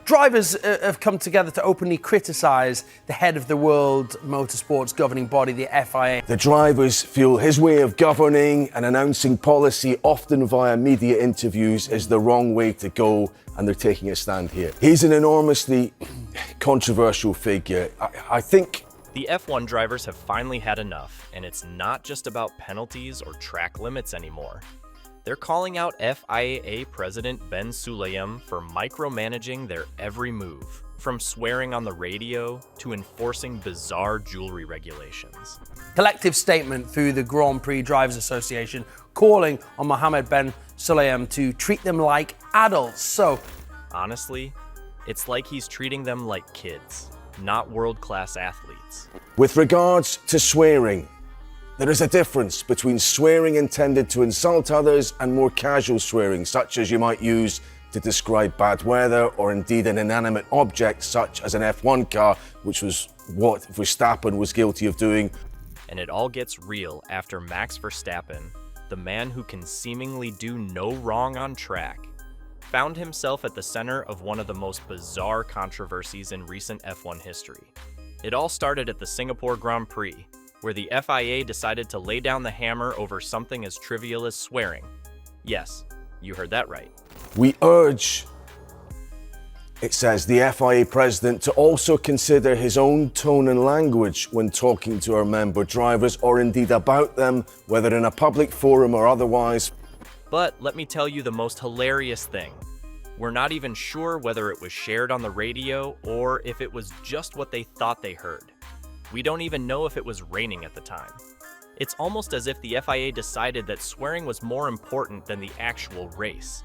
Drivers have come together to openly criticise the head of the World Motorsport's governing body, the FIA. The drivers feel his way of governing and announcing policy, often via media interviews, is the wrong way to go, and they're taking a stand here. He's an enormously controversial figure. I think the F1 drivers have finally had enough, and it's not just about penalties or track limits anymore. They're calling out FIA President Ben Sulayem for micromanaging their every move, from swearing on the radio to enforcing bizarre jewelry regulations. Collective statement through the Grand Prix Drivers Association calling on Mohammed Ben Sulayem to treat them like adults. So, honestly, it's like he's treating them like kids, not world-class athletes. with regards to swearing, there is a difference between swearing intended to insult others and more casual swearing, such as you might use to describe bad weather or indeed an inanimate object such as an F1 car, which was what Verstappen was guilty of doing. And it all gets real after Max Verstappen, the man who can seemingly do no wrong on track, found himself at the center of one of the most bizarre controversies in recent F1 history. It all started at the Singapore Grand Prix, where the FIA decided to lay down the hammer over something as trivial as swearing. Yes, you heard that right. We urge, it says, the FIA president to also consider his own tone and language when talking to our member drivers, or indeed about them, whether in a public forum or otherwise. But let me tell you the most hilarious thing. We're not even sure whether it was shared on the radio or if it was just what they thought they heard. We don't even know if it was raining at the time. It's almost as if the FIA decided that swearing was more important than the actual race.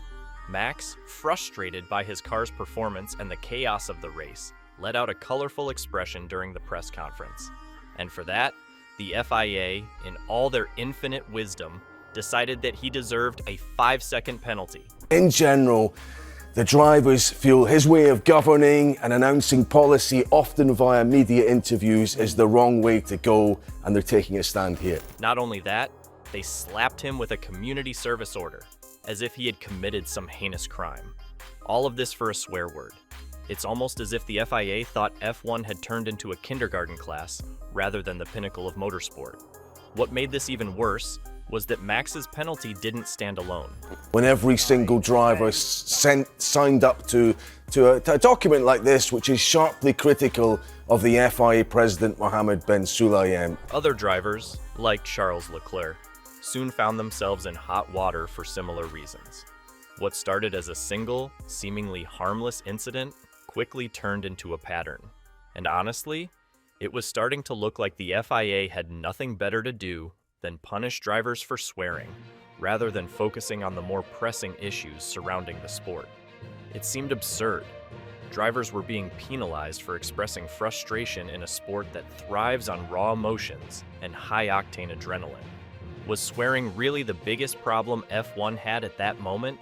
Max, frustrated by his car's performance and the chaos of the race, let out a colorful expression during the press conference. And for that, the FIA, in all their infinite wisdom, decided that he deserved a 5-second penalty. In general, the drivers feel his way of governing and announcing policy, often via media interviews, is the wrong way to go, and they're taking a stand here. Not only that, they slapped him with a community service order, as if he had committed some heinous crime. All of this for a swear word. It's almost as if the FIA thought F1 had turned into a kindergarten class rather than the pinnacle of motorsport. What made this even worse was that Max's penalty didn't stand alone. When every single driver signed up to a document like this, which is sharply critical of the FIA president Mohammed Ben Sulayem. Other drivers, like Charles Leclerc, soon found themselves in hot water for similar reasons. What started as a single, seemingly harmless incident quickly turned into a pattern. And honestly, it was starting to look like the FIA had nothing better to do than punish drivers for swearing, rather than focusing on the more pressing issues surrounding the sport. It seemed absurd. Drivers were being penalized for expressing frustration in a sport that thrives on raw emotions and high-octane adrenaline. Was swearing really the biggest problem F1 had at that moment?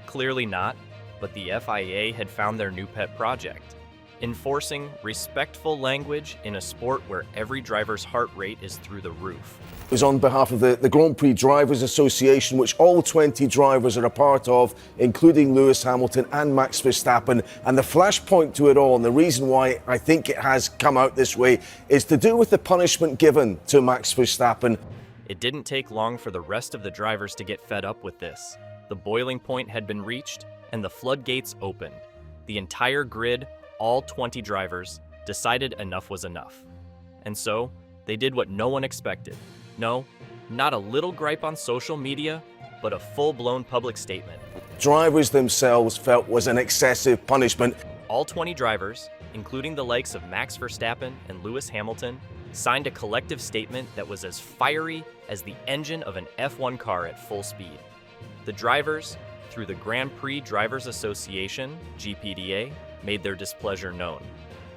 Clearly not, but the FIA had found their new pet project: enforcing respectful language in a sport where every driver's heart rate is through the roof. It was on behalf of the Grand Prix Drivers Association, which all 20 drivers are a part of, including Lewis Hamilton and Max Verstappen. And the flashpoint to it all, and the reason why I think it has come out this way, is to do with the punishment given to Max Verstappen. It didn't take long for the rest of the drivers to get fed up with this. The boiling point had been reached, and the floodgates opened. The entire grid, all 20 drivers, decided enough was enough. And so, they did what no one expected. No, not a little gripe on social media, but a full-blown public statement. Drivers themselves felt was an excessive punishment. All 20 drivers, including the likes of Max Verstappen and Lewis Hamilton, signed a collective statement that was as fiery as the engine of an F1 car at full speed. The drivers, through the Grand Prix Drivers Association, GPDA, made their displeasure known,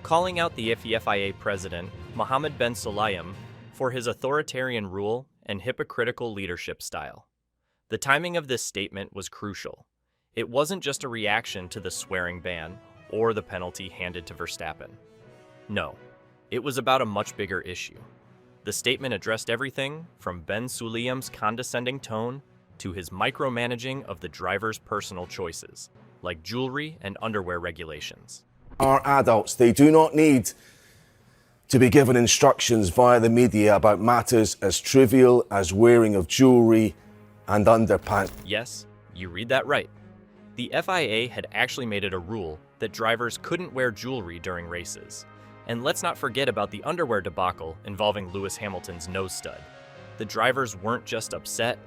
calling out the FIA president, Mohammed Ben Sulayem, for his authoritarian rule and hypocritical leadership style. The timing of this statement was crucial. It wasn't just a reaction to the swearing ban or the penalty handed to Verstappen. No, it was about a much bigger issue. The statement addressed everything from Ben Sulayem's condescending tone to his micromanaging of the driver's personal choices, like jewelry and underwear regulations. Are adults. They do not need to be given instructions via the media about matters as trivial as wearing of jewelry and underpants. Yes, you read that right. The FIA had actually made it a rule that drivers couldn't wear jewelry during races. And let's not forget about the underwear debacle involving Lewis Hamilton's nose stud. The drivers weren't just upset,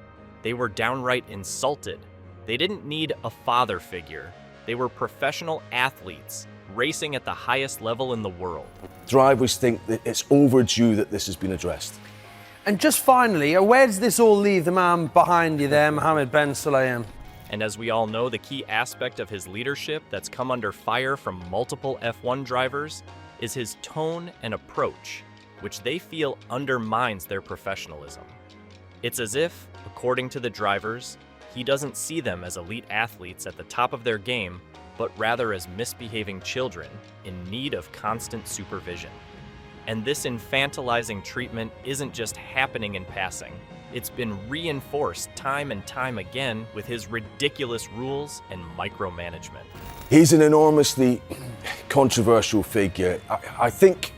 they were downright insulted. They didn't need a father figure. They were professional athletes, racing at the highest level in the world. Drivers think that it's overdue that this has been addressed. And just finally, where does this all leave the man behind you there, Mohammed Ben Sulayem? And as we all know, the key aspect of his leadership that's come under fire from multiple F1 drivers is his tone and approach, which they feel undermines their professionalism. It's as if, according to the drivers, he doesn't see them as elite athletes at the top of their game, but rather as misbehaving children in need of constant supervision. And this infantilizing treatment isn't just happening in passing. It's been reinforced time and time again with his ridiculous rules and micromanagement. He's an enormously controversial figure. I think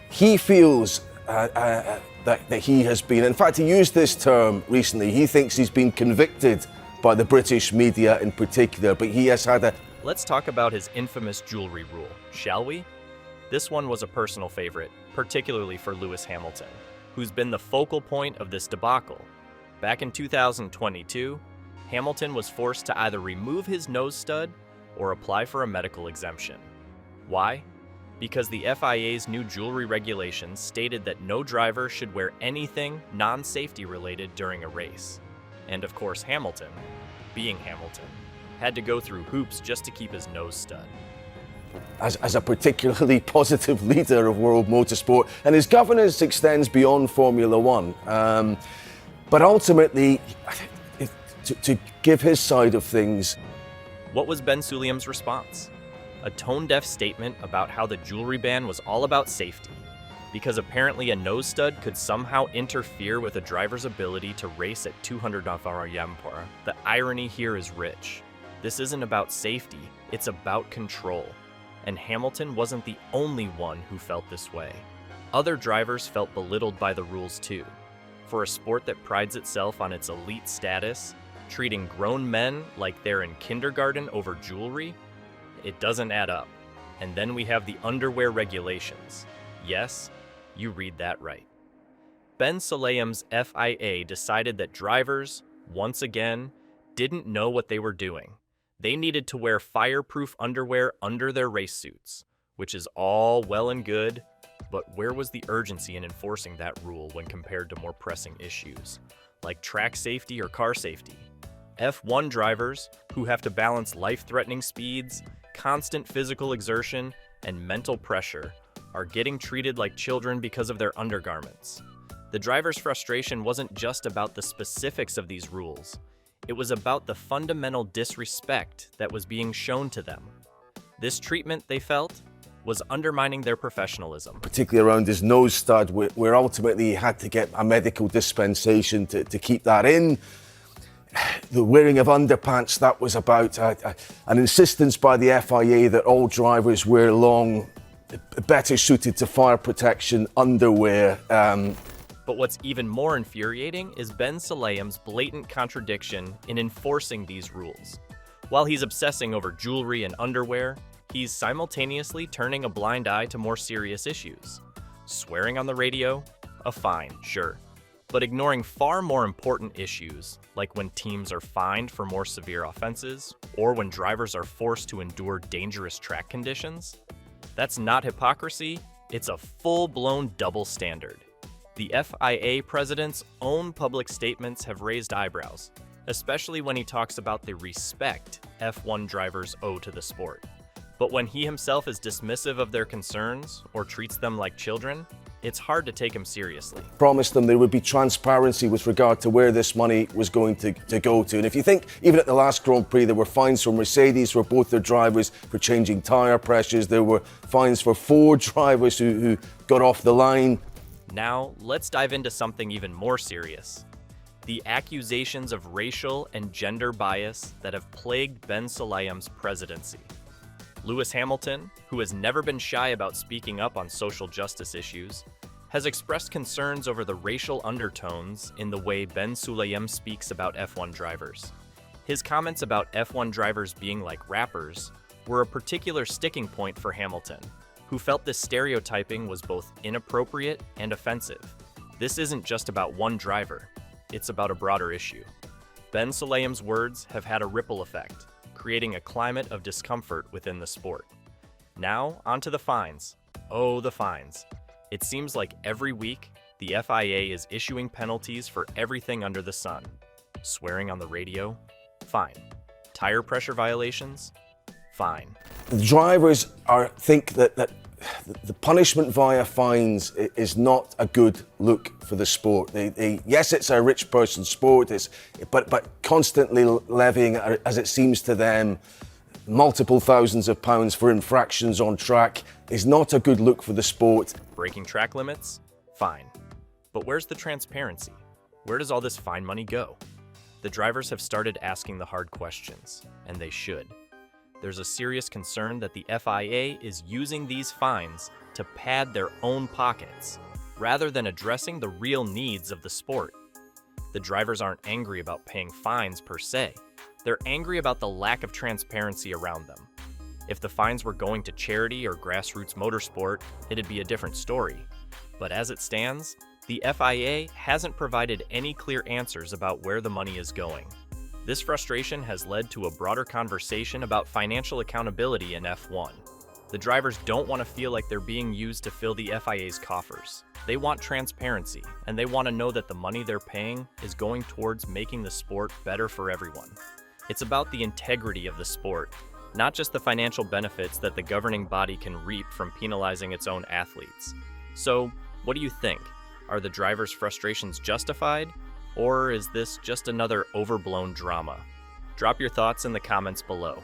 he feels that he has been, in fact, he used this term recently, he thinks he's been convicted by the British media in particular, but he has had a... Let's talk about his infamous jewelry rule, shall we? This one was a personal favorite, particularly for Lewis Hamilton, who's been the focal point of this debacle. Back in 2022, Hamilton was forced to either remove his nose stud or apply for a medical exemption. Why? Because the FIA's new jewelry regulations stated that no driver should wear anything non-safety related during a race. And of course, Hamilton, being Hamilton, had to go through hoops just to keep his nose stud. As a particularly positive leader of world motorsport, and his governance extends beyond Formula One. But ultimately, to give his side of things. What was Ben Sulayem's response? A tone-deaf statement about how the jewelry ban was all about safety, because apparently a nose stud could somehow interfere with a driver's ability to race at 200 mph. The irony here is rich. This isn't about safety, it's about control. And Hamilton wasn't the only one who felt this way. Other drivers felt belittled by the rules too. For a sport that prides itself on its elite status, treating grown men like they're in kindergarten over jewelry, it doesn't add up. And then we have the underwear regulations. Yes, you read that right. Ben Sulayem's FIA decided that drivers, once again, didn't know what they were doing. They needed to wear fireproof underwear under their race suits, which is all well and good, but where was the urgency in enforcing that rule when compared to more pressing issues, like track safety or car safety? F1 drivers, who have to balance life-threatening speeds, constant physical exertion, and mental pressure, are getting treated like children because of their undergarments. The driver's frustration wasn't just about the specifics of these rules. It was about the fundamental disrespect that was being shown to them. This treatment, they felt, was undermining their professionalism. Particularly around his nose stud, where ultimately he had to get a medical dispensation to keep that in. The wearing of underpants, that was about an insistence by the FIA that all drivers wear long, better suited to fire protection underwear. But what's even more infuriating is Ben Sulayem's blatant contradiction in enforcing these rules. While he's obsessing over jewelry and underwear, he's simultaneously turning a blind eye to more serious issues. Swearing on the radio? A fine, sure. But ignoring far more important issues, like when teams are fined for more severe offenses, or when drivers are forced to endure dangerous track conditions? That's not hypocrisy, it's a full-blown double standard. The FIA president's own public statements have raised eyebrows, especially when he talks about the respect F1 drivers owe to the sport. But when he himself is dismissive of their concerns or treats them like children, it's hard to take him seriously. Promised them there would be transparency with regard to where this money was going to go to. And if you think, even at the last Grand Prix, there were fines for Mercedes for both their drivers for changing tyre pressures. There were fines for 4 drivers who got off the line. Now, let's dive into something even more serious. the accusations of racial and gender bias that have plagued Ben Sulayem's presidency. Lewis Hamilton, who has never been shy about speaking up on social justice issues, has expressed concerns over the racial undertones in the way Ben Sulayem speaks about F1 drivers. His comments about F1 drivers being like rappers were a particular sticking point for Hamilton, who felt this stereotyping was both inappropriate and offensive. This isn't just about one driver, it's about a broader issue. Ben Sulayem's words have had a ripple effect, creating a climate of discomfort within the sport. Now, onto the fines. Oh, the fines. It seems like every week, the FIA is issuing penalties for everything under the sun. Swearing on the radio? Fine. Tire pressure violations? Fine. The drivers think that the punishment via fines is not a good look for the sport. Yes, it's a rich person's sport, but constantly levying, as it seems to them, multiple thousands of pounds for infractions on track is not a good look for the sport. Breaking track limits? Fine. But where's the transparency? Where does all this fine money go? The drivers have started asking the hard questions, and they should. There's a serious concern that the FIA is using these fines to pad their own pockets, rather than addressing the real needs of the sport. The drivers aren't angry about paying fines per se. They're angry about the lack of transparency around them. If the fines were going to charity or grassroots motorsport, it'd be a different story. But as it stands, the FIA hasn't provided any clear answers about where the money is going. This frustration has led to a broader conversation about financial accountability in F1. The drivers don't want to feel like they're being used to fill the FIA's coffers. They want transparency, and they want to know that the money they're paying is going towards making the sport better for everyone. It's about the integrity of the sport, not just the financial benefits that the governing body can reap from penalizing its own athletes. So, what do you think? Are the drivers' frustrations justified? Or is this just another overblown drama? Drop your thoughts in the comments below.